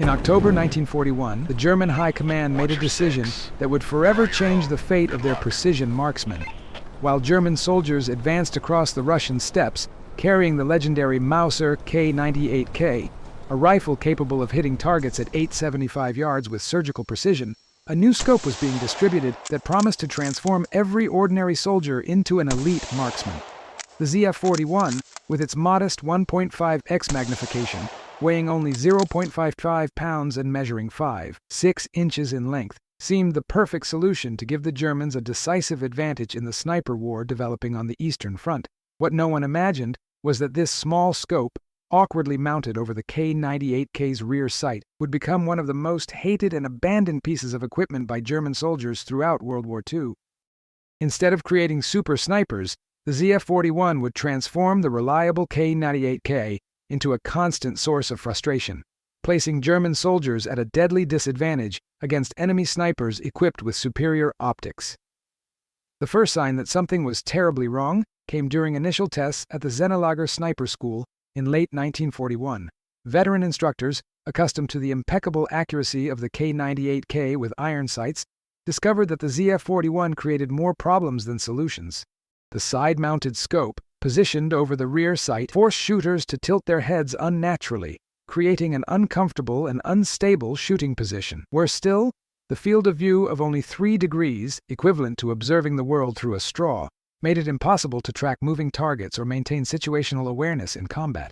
In October 1941, the German High Command made a decision that would forever change the fate of their precision marksmen. While German soldiers advanced across the Russian steppes, carrying the legendary Mauser K98k, a rifle capable of hitting targets at 875 yards with surgical precision, a new scope was being distributed that promised to transform every ordinary soldier into an elite marksman. The ZF41, with its modest 1.5x magnification, weighing only 0.55 pounds and measuring 5.6 inches in length, seemed the perfect solution to give the Germans a decisive advantage in the sniper war developing on the Eastern Front. What no one imagined was that this small scope, awkwardly mounted over the K98k's rear sight, would become one of the most hated and abandoned pieces of equipment by German soldiers throughout World War II. Instead of creating super snipers, the ZF41 would transform the reliable K98k into a constant source of frustration, placing German soldiers at a deadly disadvantage against enemy snipers equipped with superior optics. The first sign that something was terribly wrong came during initial tests at the Sennelager Sniper School in late 1941. Veteran instructors, accustomed to the impeccable accuracy of the K98k with iron sights, discovered that the ZF41 created more problems than solutions. The side-mounted scope, positioned over the rear sight, forced shooters to tilt their heads unnaturally, creating an uncomfortable and unstable shooting position. Worse still, the field of view of only 3 degrees, equivalent to observing the world through a straw, made it impossible to track moving targets or maintain situational awareness in combat.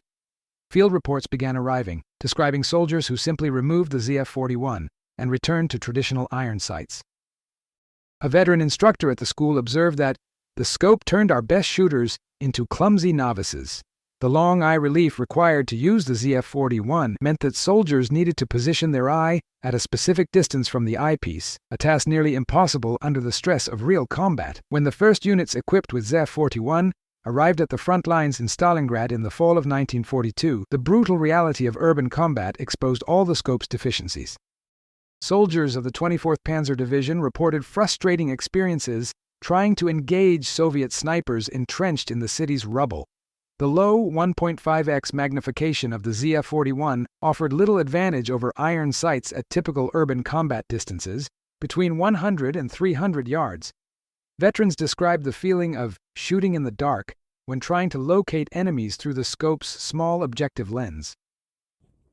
Field reports began arriving, describing soldiers who simply removed the ZF41 and returned to traditional iron sights. A veteran instructor at the school observed that the scope turned our best shooters into clumsy novices. The long eye relief required to use the ZF41 meant that soldiers needed to position their eye at a specific distance from the eyepiece, a task nearly impossible under the stress of real combat. When the first units equipped with ZF41 arrived at the front lines in Stalingrad in the fall of 1942, the brutal reality of urban combat exposed all the scope's deficiencies. Soldiers of the 24th Panzer Division reported frustrating experiences trying to engage Soviet snipers entrenched in the city's rubble. The low 1.5x magnification of the ZF41 offered little advantage over iron sights at typical urban combat distances, between 100 and 300 yards. Veterans described the feeling of shooting in the dark when trying to locate enemies through the scope's small objective lens.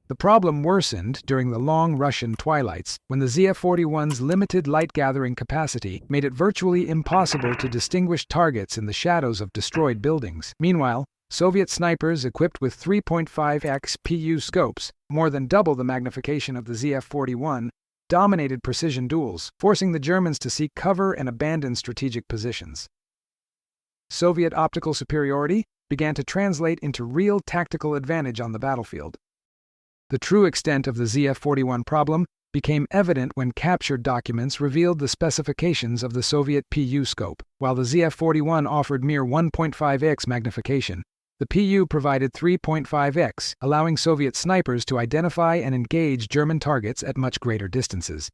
The problem worsened during the long Russian twilights, when the ZF41's limited light-gathering capacity made it virtually impossible to distinguish targets in the shadows of destroyed buildings. Meanwhile, Soviet snipers equipped with 3.5x PU scopes, more than double the magnification of the ZF41, dominated precision duels, forcing the Germans to seek cover and abandon strategic positions. Soviet optical superiority began to translate into real tactical advantage on the battlefield. The true extent of the ZF41 problem became evident when captured documents revealed the specifications of the Soviet PU scope. While the ZF41 offered mere 1.5x magnification, the PU provided 3.5x, allowing Soviet snipers to identify and engage German targets at much greater distances.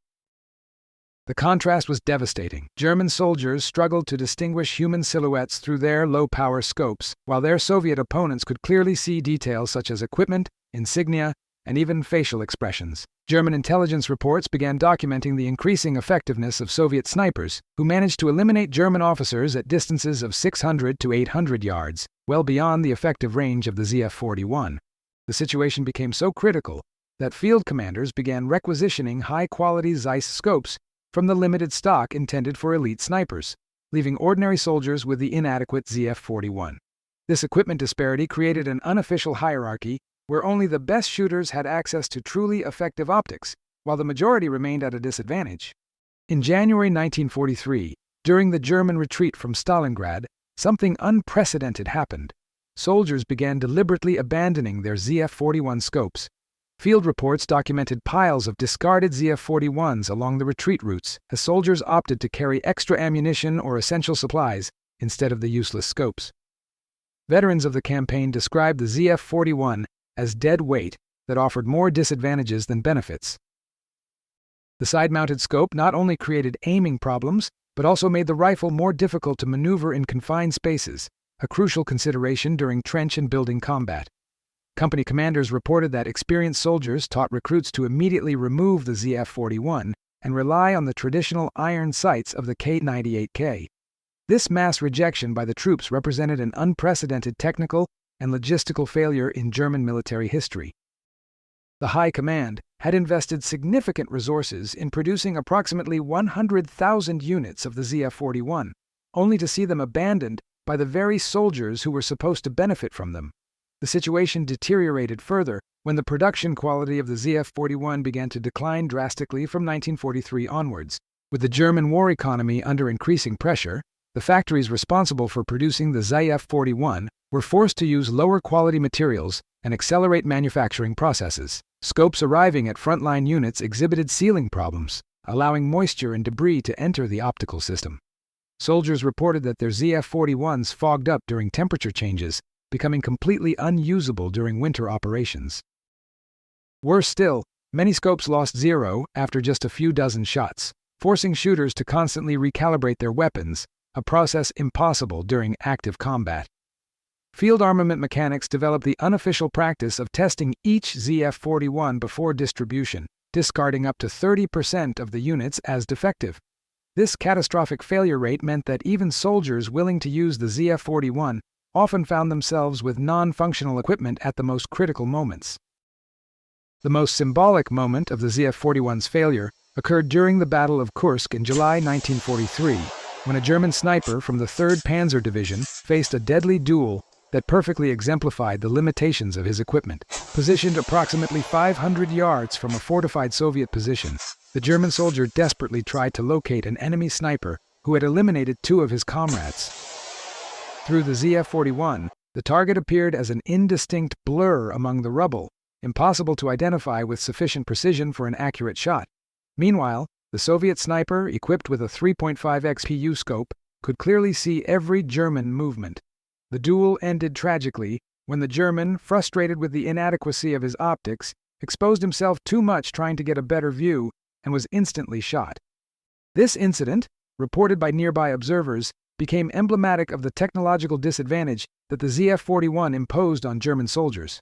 The contrast was devastating. German soldiers struggled to distinguish human silhouettes through their low-power scopes, while their Soviet opponents could clearly see details such as equipment, insignia, and even facial expressions. German intelligence reports began documenting the increasing effectiveness of Soviet snipers, who managed to eliminate German officers at distances of 600 to 800 yards, well beyond the effective range of the ZF41. The situation became so critical that field commanders began requisitioning high-quality Zeiss scopes from the limited stock intended for elite snipers, leaving ordinary soldiers with the inadequate ZF41. This equipment disparity created an unofficial hierarchy where only the best shooters had access to truly effective optics, while the majority remained at a disadvantage. In January 1943, during the German retreat from Stalingrad, something unprecedented happened. Soldiers began deliberately abandoning their ZF41 scopes. Field reports documented piles of discarded ZF41s along the retreat routes, as soldiers opted to carry extra ammunition or essential supplies instead of the useless scopes. Veterans of the campaign described the ZF41 as dead weight that offered more disadvantages than benefits. The side-mounted scope not only created aiming problems, but also made the rifle more difficult to maneuver in confined spaces, a crucial consideration during trench and building combat. Company commanders reported that experienced soldiers taught recruits to immediately remove the ZF41 and rely on the traditional iron sights of the K98k. This mass rejection by the troops represented an unprecedented technical and logistical failure in German military history. The High Command had invested significant resources in producing approximately 100,000 units of the ZF41, only to see them abandoned by the very soldiers who were supposed to benefit from them. The situation deteriorated further when the production quality of the ZF41 began to decline drastically from 1943 onwards. With the German war economy under increasing pressure, the factories responsible for producing the ZF41 were forced to use lower-quality materials and accelerate manufacturing processes. Scopes arriving at frontline units exhibited sealing problems, allowing moisture and debris to enter the optical system. Soldiers reported that their ZF41s fogged up during temperature changes, becoming completely unusable during winter operations. Worse still, many scopes lost zero after just a few dozen shots, forcing shooters to constantly recalibrate their weapons, a process impossible during active combat. Field armament mechanics developed the unofficial practice of testing each ZF41 before distribution, discarding up to 30% of the units as defective. This catastrophic failure rate meant that even soldiers willing to use the ZF41 often found themselves with non-functional equipment at the most critical moments. The most symbolic moment of the ZF41's failure occurred during the Battle of Kursk in July 1943, when a German sniper from the 3rd Panzer Division faced a deadly duel that perfectly exemplified the limitations of his equipment. Positioned approximately 500 yards from a fortified Soviet position, the German soldier desperately tried to locate an enemy sniper who had eliminated 2 of his comrades. Through the ZF41, the target appeared as an indistinct blur among the rubble, impossible to identify with sufficient precision for an accurate shot. Meanwhile, the Soviet sniper, equipped with a 3.5 XPU scope, could clearly see every German movement. The duel ended tragically when the German, frustrated with the inadequacy of his optics, exposed himself too much trying to get a better view and was instantly shot. This incident, reported by nearby observers, became emblematic of the technological disadvantage that the ZF41 imposed on German soldiers.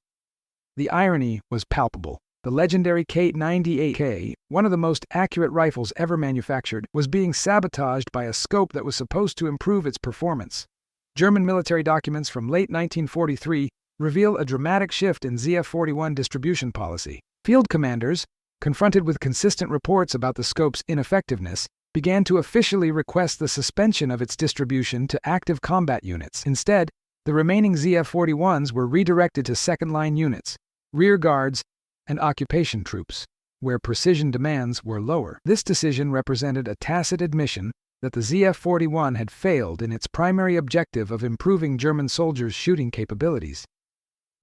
The irony was palpable. The legendary K98k, one of the most accurate rifles ever manufactured, was being sabotaged by a scope that was supposed to improve its performance. German military documents from late 1943 reveal a dramatic shift in ZF41 distribution policy. Field commanders, confronted with consistent reports about the scope's ineffectiveness, began to officially request the suspension of its distribution to active combat units. Instead, the remaining ZF41s were redirected to second-line units, rear guards, and occupation troops, where precision demands were lower. This decision represented a tacit admission that the ZF41 had failed in its primary objective of improving German soldiers' shooting capabilities.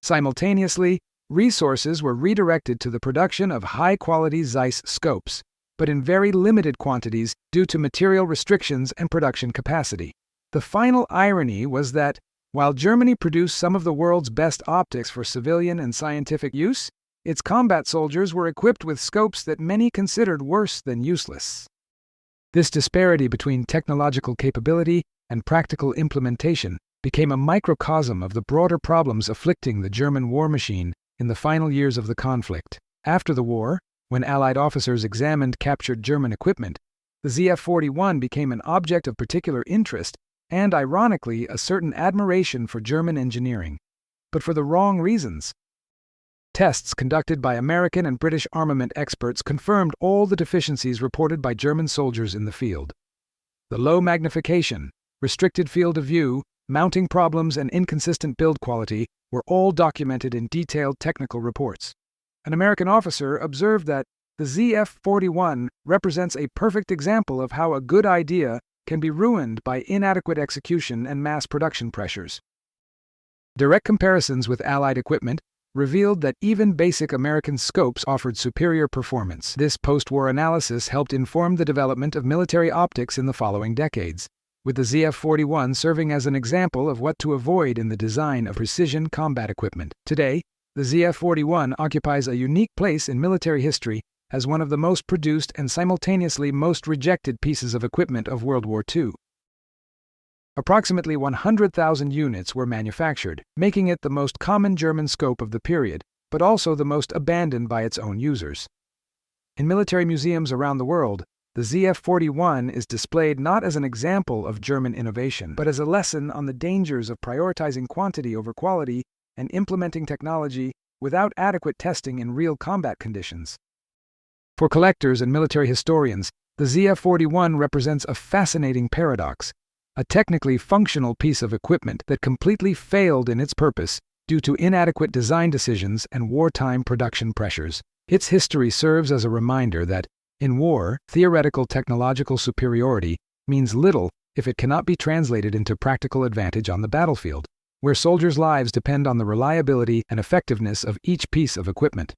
Simultaneously, resources were redirected to the production of high-quality Zeiss scopes, but in very limited quantities due to material restrictions and production capacity. The final irony was that, while Germany produced some of the world's best optics for civilian and scientific use, its combat soldiers were equipped with scopes that many considered worse than useless. This disparity between technological capability and practical implementation became a microcosm of the broader problems afflicting the German war machine in the final years of the conflict. After the war, when Allied officers examined captured German equipment, the ZF41 became an object of particular interest and, ironically, a certain admiration for German engineering, but for the wrong reasons. Tests conducted by American and British armament experts confirmed all the deficiencies reported by German soldiers in the field. The low magnification, restricted field of view, mounting problems, and inconsistent build quality were all documented in detailed technical reports. An American officer observed that the ZF41 represents a perfect example of how a good idea can be ruined by inadequate execution and mass production pressures. Direct comparisons with Allied equipment revealed that even basic American scopes offered superior performance. This post-war analysis helped inform the development of military optics in the following decades, with the ZF41 serving as an example of what to avoid in the design of precision combat equipment. Today, the ZF41 occupies a unique place in military history as one of the most produced and simultaneously most rejected pieces of equipment of World War II. Approximately 100,000 units were manufactured, making it the most common German scope of the period, but also the most abandoned by its own users. In military museums around the world, the ZF41 is displayed not as an example of German innovation, but as a lesson on the dangers of prioritizing quantity over quality and implementing technology without adequate testing in real combat conditions. For collectors and military historians, the ZF41 represents a fascinating paradox, a technically functional piece of equipment that completely failed in its purpose due to inadequate design decisions and wartime production pressures. Its history serves as a reminder that, in war, theoretical technological superiority means little if it cannot be translated into practical advantage on the battlefield, where soldiers' lives depend on the reliability and effectiveness of each piece of equipment.